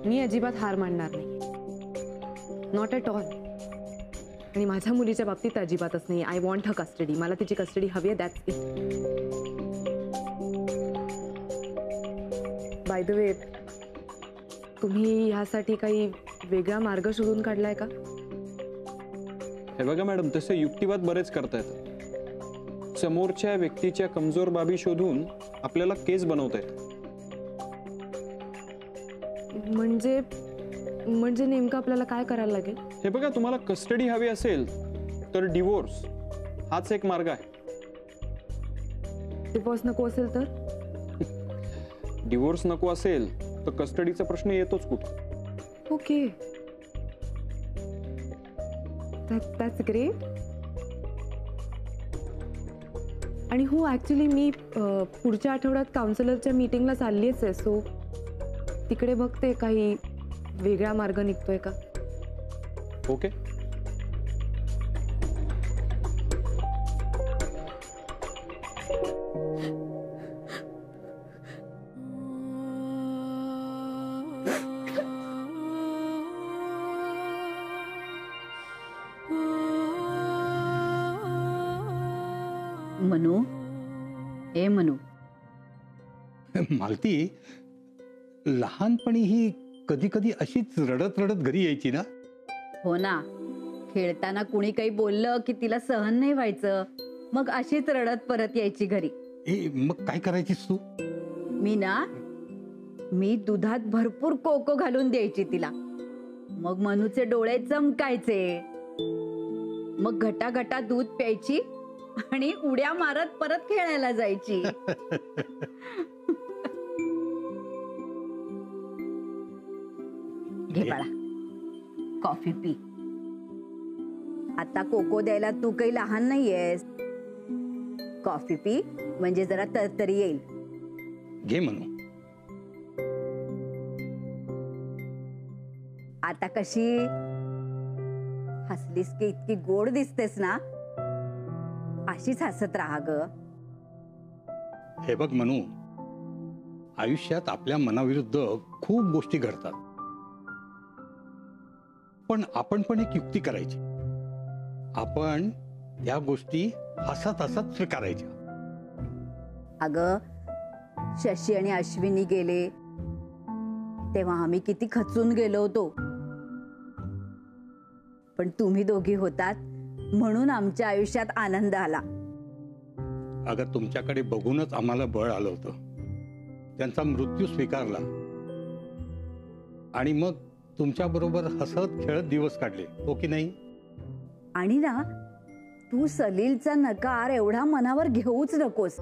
मी अजिबात हार मानणार नाही, नॉट ॲट ऑल. आणि माझ्या मुलीच्या बाबतीत अजिबातच नाही. I want her custody. मला तिची कस्टडी हवी आहे, that's it. By the way, तुम्ही ह्यासाठी काही वेगळा मार्ग शोधून काढलाय का? हे बघा मॅडम, तसे युक्तिवाद बरेच करता येतात. समोरच्या व्यक्तीच्या कमजोर बाबी शोधून आपल्याला केस बनवता येतात. म्हणजे नेमकं आपल्याला काय करायला लागेल? हे बघा, तुम्हाला कस्टडी हवी असेल तर डिवोर्स हाच एक मार्ग आहे. डिवोर्स नको असेल तर? डिवोर्स नको असेल तर कस्टडीचा प्रश्न येतोच कुठे. Okay, that's great. आणि हो, ॲक्च्युली मी पुढच्या आठवड्यात काउन्सिलरच्या मीटिंगला चाललीच आहे, सो तिकडे बघते काही वेगळा मार्ग निघतोय का. ओके. मनू, ए मनू. मालती, लहानपणी ही कधी कधी अशीच रडत रडत घरी यायची ना? हो ना, खेळताना कुणी काही बोललं की तिला सहन नाही व्हायचं, मग अशीच रडत परत यायची घरी. मग काय करायचीस तू? मी दुधात भरपूर कोको घालून द्यायची तिला. मग मनूचे डोळे चमकायचे. मग घटाघटा दूध प्यायची आणि उड्या मारत परत खेळायला जायची. घे बाळा, कॉफी पी. आता कोको द्यायला तू काही लहान नाहीयेस. कॉफी पी म्हणजे जरा तरतरी येईल. घे म्हणू. आता कशी हसलीस की इतकी गोड दिसतेस ना, अशीच हसत राहा ग. हे बघ मनू, आयुष्यात आपल्या मनाविरुद्ध खूप गोष्टी घडतात, पण आपण पण एक युक्ती करायची. आपण या गोष्टी हसत हसत स्वीकारायच्या. अगं, शशी आणि अश्विनी गेले तेव्हा आम्ही किती खचून गेलो होतो, पण तुम्ही दोघी होतात म्हणून आमच्या आयुष्यात आनंद आला. अगं, तुमच्याकडे बघूनच आम्हाला बळ आलं होतं. त्यांचा मृत्यू स्वीकारला आणि मग तुमच्या बरोबर हसत खेळत दिवस काढले, हो की नाही? आणि ना, तू सलीलचा नकार एवढा मनावर घेऊच नकोस.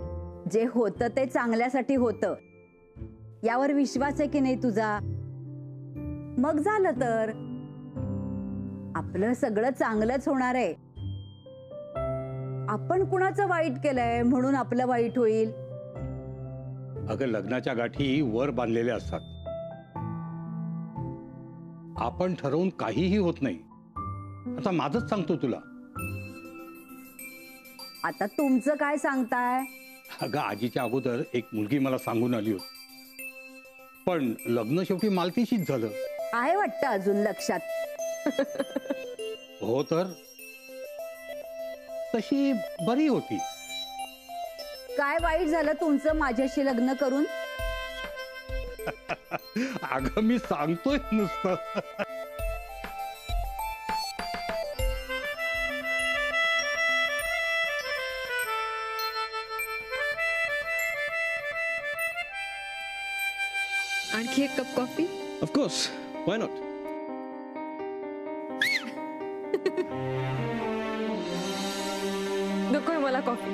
जे होतं ते चांगल्यासाठी होतं, यावर विश्वास आहे की नाही तुझा? मग झालं तर आपलं सगळं चांगलंच होणार आहे. आपण कुणाचं वाईट केलंय म्हणून आपलं वाईट होईल? अगं, लग्नाच्या गाठी वर बांधलेल्या असतात. आपण ठरवून काहीही होत नाही. आता माझंच सांगतो तुला. आता तुमचं काय सांगताय? अगं, आजीच्या अगोदर एक मुलगी मला सांगून आली होती, पण लग्न शेवटी मालतीशीच झालं. आहे वाटतं अजून लक्षात. हो तर, तशी बरी होती. काय वाईट झालं तुमचं माझ्याशी लग्न करून? अगं, मी सांगतोय नुसतं. आणखी एक cup coffee? Of course, why not. नकोय मला कॉफी.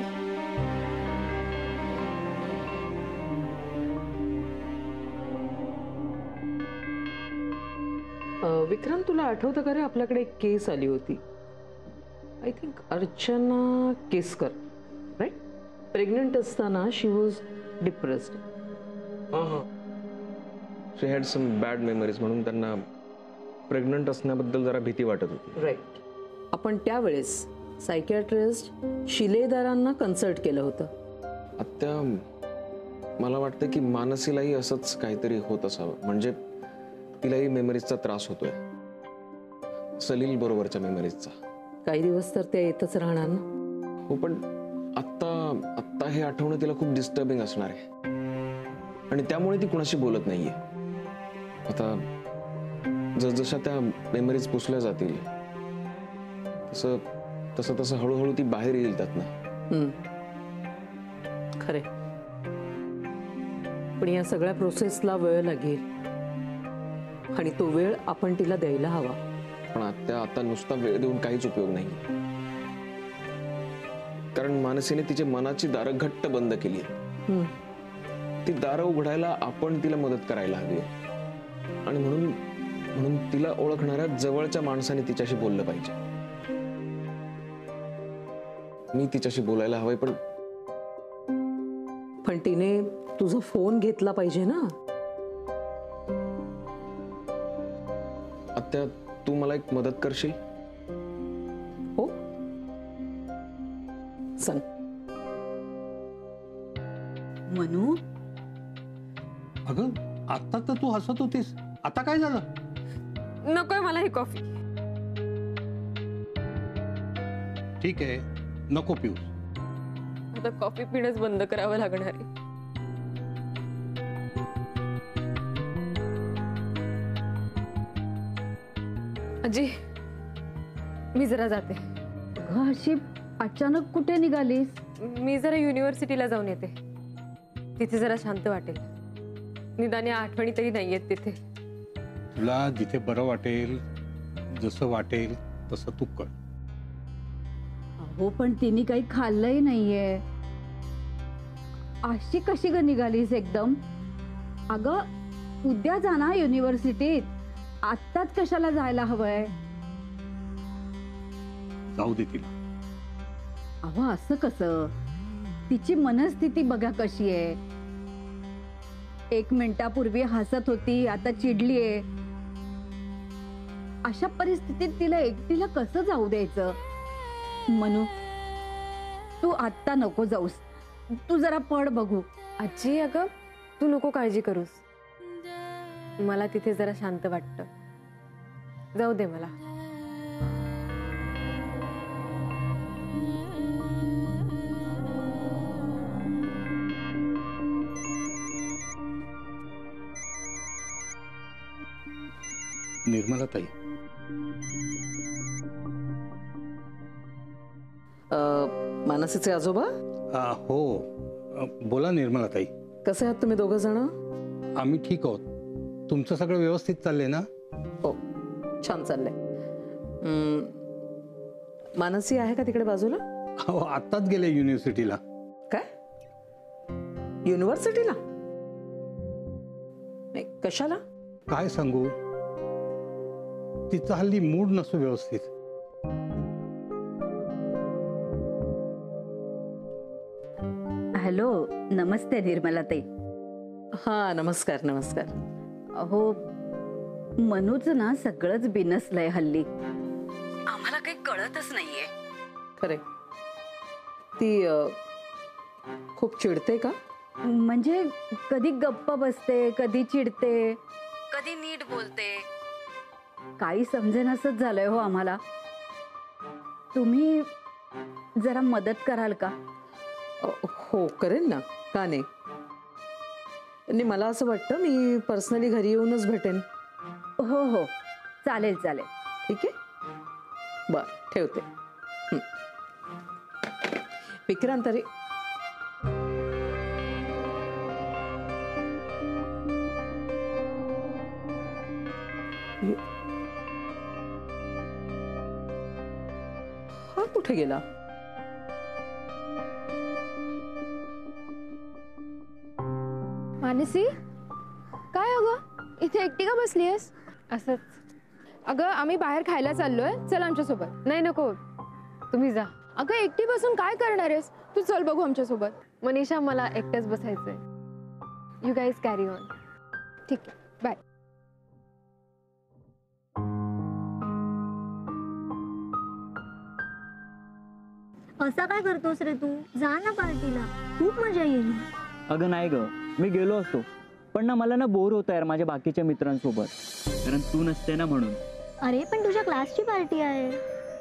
विक्रांत, तुला आठवतं का रे, आपल्याकडे एक केस आली होती. I think Archana Keskar, right? Pregnant असताना she was depressed. She had some bad memories, म्हणून त्यांना प्रेग्नंट असण्याबद्दल जरा भीती वाटत होती. राईट. आपण त्यावेळेस सायकियाट्रिस्ट शिलेदारांना कन्सल्ट केलं होतं. आत्या, मला वाटतं की मानसीलाही असंच काहीतरी होत असावं. म्हणजे तिलाही मेमरीजचा त्रास होतोय, सलील बरोबरच्या मेमरीजचा. काही दिवस तर ते येतच राहणार ना. हो, पण आत्ता आत्ता हे आठवणं तिला खूप डिस्टर्बिंग असणार आहे आणि त्यामुळे ती कुणाशी बोलत नाहीये. आता जसजशा त्या मेमरीज पुसल्या जातील तसं तसं तसं हळूहळू ती बाहेर येईल त्यातनं. खरे, पण या सगळ्या प्रोसेसला वेळ लागेल आणि तो वेळ आपण तिला द्यायला हवा. पण आता नुसता वेळ देऊन काहीच उपयोग नाही, कारण मानसीने तिचे मनाची दारं घट्ट बंद केली. ती दारं उघडायला आपण तिला मदत करायला हवी आणि म्हणून म्हणून तिला ओळखणाऱ्या जवळच्या माणसाने तिच्याशी बोललं पाहिजे. मी तिच्याशी बोलायला हवंय, पण तिने तुझा फोन घेतला पाहिजे ना. आत्या, तू मला एक मदत करशील? हो, सांग. मनू, अगं आता तर तू हसत होतीस, आता काय झालं? नकोय मला ही कॉफी. ठीक आहे, नको पिऊ. आता कॉफी पिणंच बंद करावं लागणार आहे. आजी, मी जरा जाते. अगं अशी अचानक कुठे निघालीस? मी जरा युनिव्हर्सिटीला जाऊन येते. तिथे जरा शांत वाटेल. निदान या आठवणी तरी नाहीयेत तिथे. तुला जिथे बरं वाटेल, जसं वाटेल तसं तू कर. हो, पण तिने काही खाल्लंही नाहीये. अशी कशी ग निघालीस एकदम? अगं उद्या जा ना युनिव्हर्सिटीत, आत्ताच कशाला जायला हवंय? जाऊ दे तिला. अहो असं कसं? तिची मनस्थिती बघा कशी आहे. 1 मिनिटापूर्वी हसत होती, आता चिडलीये. अशा परिस्थितीत तिला एकटीला कसं जाऊ द्यायचं? मनू, तू आत्ता नको जाऊस, तू जरा पड बघू. आजी, अगं तू नको काळजी करूस. मला तिथे जरा शांत वाटतं. जाऊ दे मला. निर्मला ताई, मानसीचे आजोबा हो, बोला निर्मला ताई. कसे आहात तुम्ही दोघं जण? आम्ही ठीक आहोत. तुमचं सगळं व्यवस्थित चाललंय ना? हो, छान चाललंय. मानसी आहे का तिकडे बाजूला? हो, आत्ताच गेले युनिव्हर्सिटीला. काय? युनिव्हर्सिटीला? नाही, कशाला? काय सांगू, तिचा हल्ली मूड नसतो व्यवस्थित. हॅलो, नमस्ते निर्मला ताई. हा, नमस्कार नमस्कार. अहो, मनूच ना सगळंच बिनसलंय हल्ली. आम्हाला काही कळतच नाहीये. खरे, ती खूप चिडते का? म्हणजे कधी गप्प बसते, कधी चिडते, कधी नीट बोलते. काही समजेनासच झालंय हो आम्हाला. तुम्ही जरा मदत कराल का? हो, करेन ना, का नाही. आणि मला असं वाटतं मी पर्सनली घरी येऊनच भेटेन. हो हो, चालेल चालेल. ठीक आहे, बर, ठेवते. विक्रांत, अरे हा कुठे गेला? मानसी, काय अगं इथे एकटी का बसलीयस? असंच. अगं आम्ही बाहेर खायला चाललोय, चल आमच्यासोबत. नाही, नको, तुम्ही जा. अगं एकटी बसून काय करणार आहेस तू? चल बघू आमच्यासोबत. मनीषा, मला एकटंच बसायचंय. You guys carry on. ठीक आहे, बाय. असा काय करतोस रे तू? जा ना पार्टीला, खूप मजा येईल. अगं नाही ग, मी गेलो असतो पण ना मला ना बोर होतं यार माझ्या बाकीच्या मित्रांसोबत, कारण तू नसते ना म्हणून. अरे पण तुझ्या क्लासची पार्टी आहे.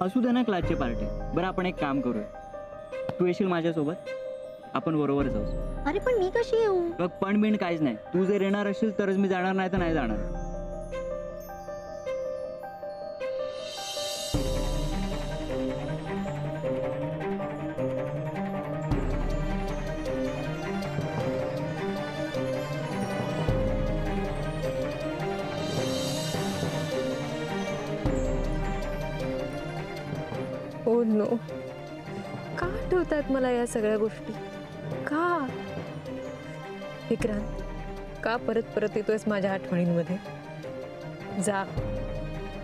असू दे ना क्लासची पार्टी. बरं आपण एक काम करूया, तू येशील माझ्यासोबत, आपण बरोबर जाऊ. अरे पण मी कशी येऊ? बघ पण बिन काहीच नाही, तू जर येणार असेल तरच मी जाणार, नाही तर नाही जाणार. ओ नो, का आठवतात मला या सगळ्या गोष्टी? का विक्रांत, का परत परत येतोयस माझ्या आठवणींमध्ये? जा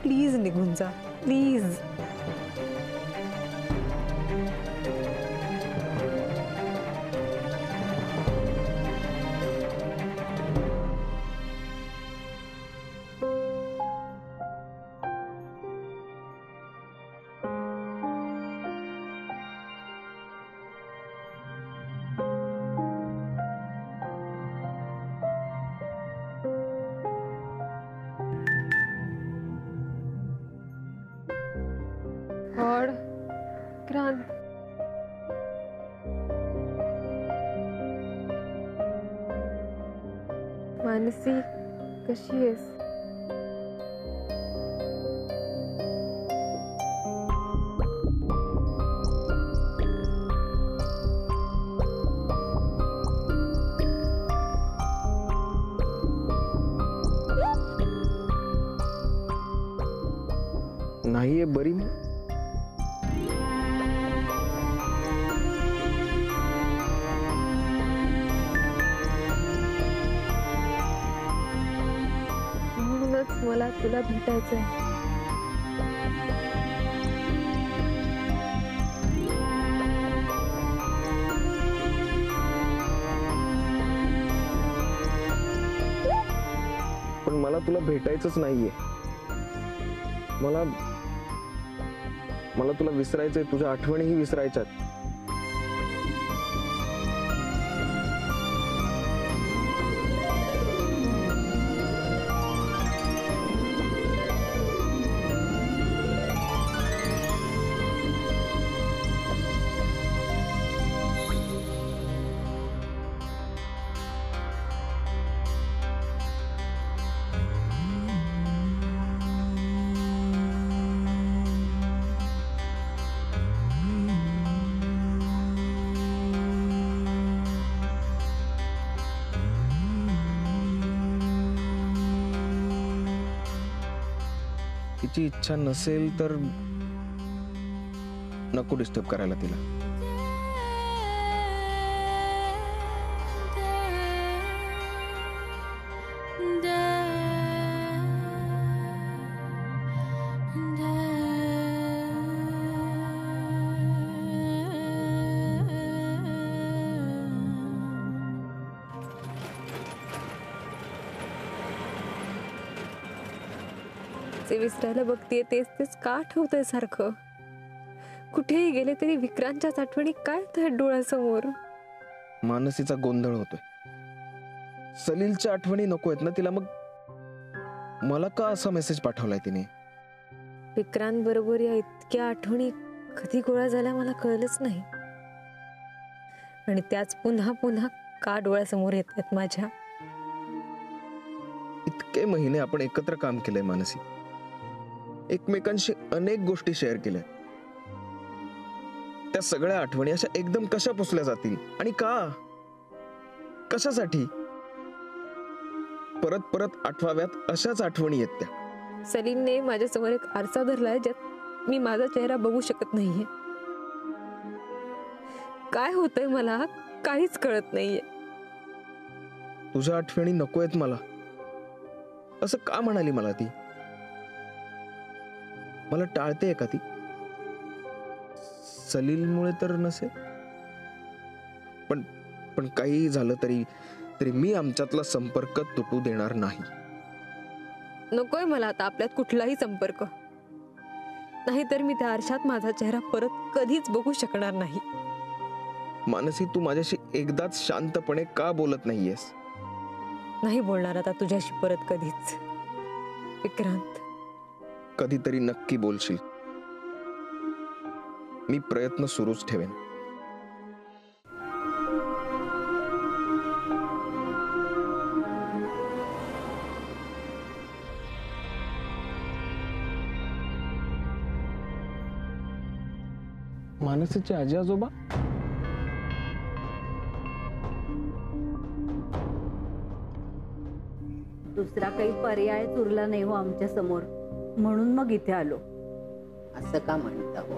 प्लीज, निघून जा प्लीज. गॉड, क्रांत, मानसी कशी आहेस? नाहीये बरी मी. म्हणूनच मला तुला भेटायचंय. पण मला तुला भेटायचंच नाहीये. मला मला तुला विसरायचंय, तुझ्या आठवणीही विसरायच्यात. तिची इच्छा नसेल तर नको डिस्टर्ब करायला तिला. जे विसरायला बघतीये तेच तेच का आठवतंय सारखं? कुठेही गेले तरी विक्रांतच्याच आठवणी काय येतात डोळ्यासमोर? मानसीचा गोंधळ होतोय. सलीलच्या आठवणी नको आहेत ना तिला, मग मला का असा मेसेज पाठवलाय तिने? विक्रांत बरोबर या इतक्या आठवणी कधी गोळा झाल्या मला कळलंच नाही, आणि त्याच पुन्हा पुन्हा का डोळ्यासमोर येत आहेत माझ्या? इतके महिने आपण एकत्र काम केलंय मानसी, एकमेकांशी अनेक गोष्टी शेअर केल्या. त्या सगळ्या आठवणी अशा एकदम कशा पुसल्या जातील आणि का? कशासाठी? परत परत आठवाव्यात अशाच आठवणी येत त्या. सलीलने माझ्यासमोर एक आरसा धरलाय ज्यात मी माझा चेहरा बघू शकत नाहीये. काय होतंय मला काहीच कळत नाहीये. तुझ्या आठवणी नको आहेत मला असं का म्हणाली मला ती? मला टाळतेय का ती? सलीलमुळे तर नसेल, पण काही झालं तरी मी आमच्यातला संपर्क तुटू देणार नाही. नकोय मला आता आपल्यात कुठलाही संपर्क. नाहीतर मी त्या आरशात माझा चेहरा परत कधीच बघू शकणार नाही. मानसी, तू माझ्याशी एकदाच शांतपणे का बोलत नाहीयेस? नाही बोलणार आता तुझ्याशी परत कधीच विक्रांत. कधीतरी नक्की बोलशील. मी प्रयत्न सुरूच ठेवेन. मानसीचे आजी आजोबा? दुसरा काही पर्याय उरला नाही हो आमच्या समोर, म्हणून मग इथे आलो. असं का म्हणता हो?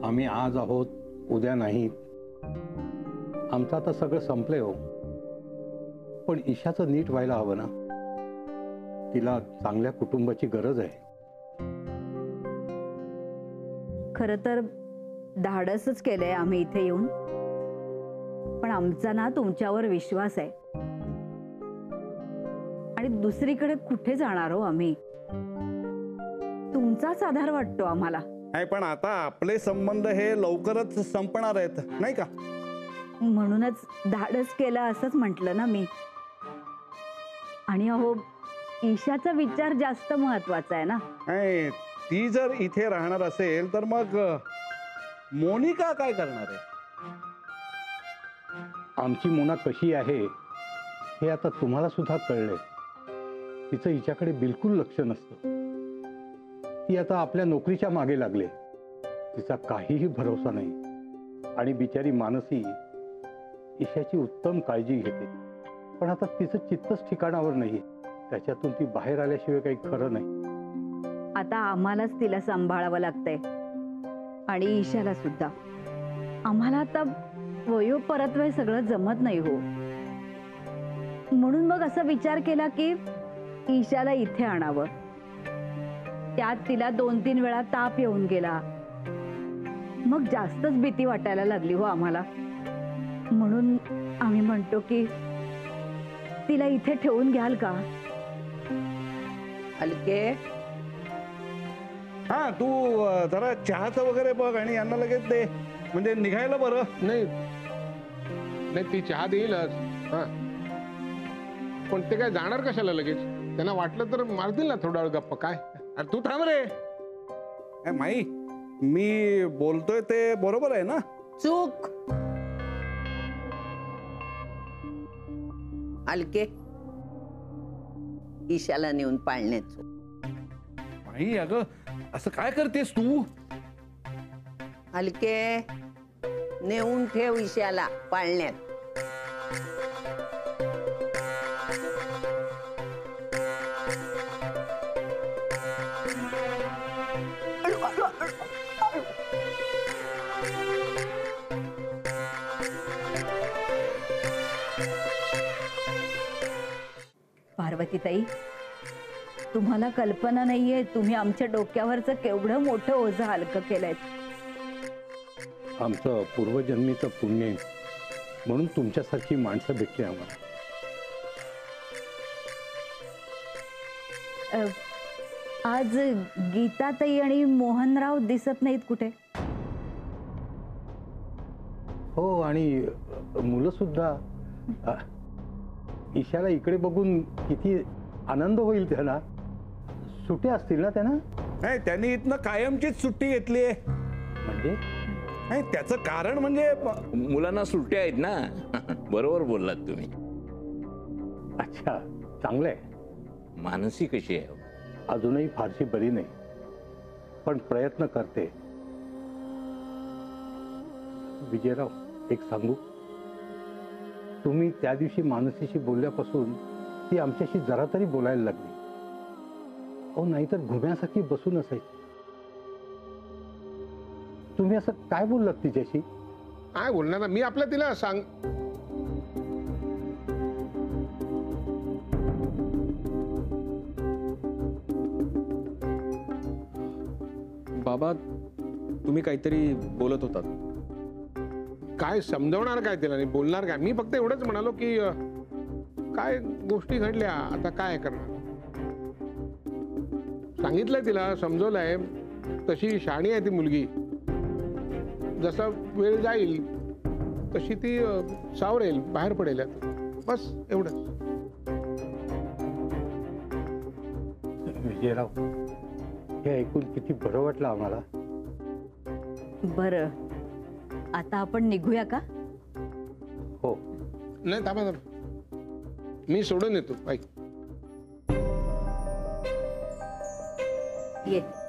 आम्ही आज आहोत, उद्या नाही. आमचं आता सगळं संपलंय हो. पण ईशाचं नीट व्हायला हवं ना. तिला चांगल्या कुटुंबाची गरज आहे. खरं तर धाडसच केलंय आम्ही इथे येऊन, पण आमचा ना तुमच्यावर विश्वास आहे. आणि दुसरीकडे कुठे जाणार हो आम्ही? तुमचाच आधार वाटतो आम्हाला. नाही, पण आता आपले संबंध हे लवकरच संपणार आहेत नाही का? म्हणूनच धाडस केलं असंच म्हटलं ना मी. आणि अहो, ईशाचा विचार जास्त महत्वाचा आहे ना. नाही, ती जर इथे राहणार असेल तर मग मोनिका काय करणार आहे? आमची मोना कशी आहे हे आता तुम्हाला सुद्धा कळलंय. तिचं हिच्याकडे बिलकुल लक्ष नसतं. ती आता आपल्या नोकरीच्या मागे लागले. तिचा काहीही भरोसा नाही. आणि बिचारी मानसी ईशाची उत्तम काळजी घेते. पण आता तिचं चित्तच ठिकाणावर नाही. त्याच्यातून ती बाहेर आल्याशिवाय काही खरं नाही. आता आम्हालाच तिला सांभाळावं लागतंय आणि ईशाला सुद्धा. आम्हाला आता वयोपरत्वे सगळं जमत नाही हो. म्हणून मग असा विचार केला की ईशाला इथे आणावं. त्यात तिला 2-3 वेळा ताप येऊन गेला. मग जास्तच भीती वाटायला लागली हो आम्हाला. म्हणून आम्ही म्हणतो की तिला इथे ठेवून घ्याल का? हलके, हा, तू जरा चहाचं वगैरे बघ आणि यांना लगेच दे, म्हणजे निघायला बरं. नाही नाही, ती चहा देईलच. हा, पण ते काय जाणार कशाला लगेच? त्यांना वाटलं तर मारतील ना थोडा वेळ गप्पा. काय अरे तू थांब रे. माई, मी बोलतोय ते बरोबर आहे ना? चूक. हलके, ईशाला नेऊन पाळण्यात. माई, अगं असं काय करतेस तू? हलके, नेऊन ठेव ईशाला पाळण्यात. पार्वतीताई, तुम्हाला कल्पना नाहीये तुम्ही आमच्या डोक्यावरचं केवढं मोठं ओझं हलकं केलंय. आमचं पूर्वजन्मीचं पुण्य आहे, म्हणून तुमच्यासारखी माणसं भेटली आम्हाला. आज गीताताई आणि मोहनराव दिसत नाहीत कुठे? हो, आणि मुलं सुद्धा. ईशाला इकडे बघून किती आनंद होईल त्यांना. सुट्ट्या असतील ना त्यांना? नाही, त्यांनी इथनं कायमचीच सुट्टी घेतली आहे. म्हणजे नाही, त्याचं कारण म्हणजे मुलांना सुट्ट्या आहेत ना. बरोबर बोललात तुम्ही. अच्छा, चांगलंय. मानसी कशी आहे? अजूनही फारशी बरी नाही, पण प्रयत्न करते. विजयराव, एक सांगू? तुम्ही त्या दिवशी मानसीशी बोलल्यापासून ती आमच्याशी जरा तरी बोलायला लागली. अहो, नाहीतर घुम्यासारखी बसून असायची. तुम्ही असं काय बोललात तिच्याशी? काय बोलणार? मी आपल्या तिला सांग. बाबा, तुम्ही काहीतरी बोलत होतात. काय समजवणार काय तिला आणि बोलणार काय? मी फक्त एवढंच म्हणालो की काय गोष्टी घडल्या, आता काय करणार. सांगितलंय तिला, समजवलंय. तशी शहाणी आहे ती मुलगी. जसा वेळ जाईल तशी ती सावरेल, बाहेर पडेल. बस एवढंच. विजयराव, हे ऐकून किती बरं वाटलं आम्हाला. बरं, आता आपण निघूया का? हो. नाही थांबा थांबा, मी सोडून येतो. ऐक, ये.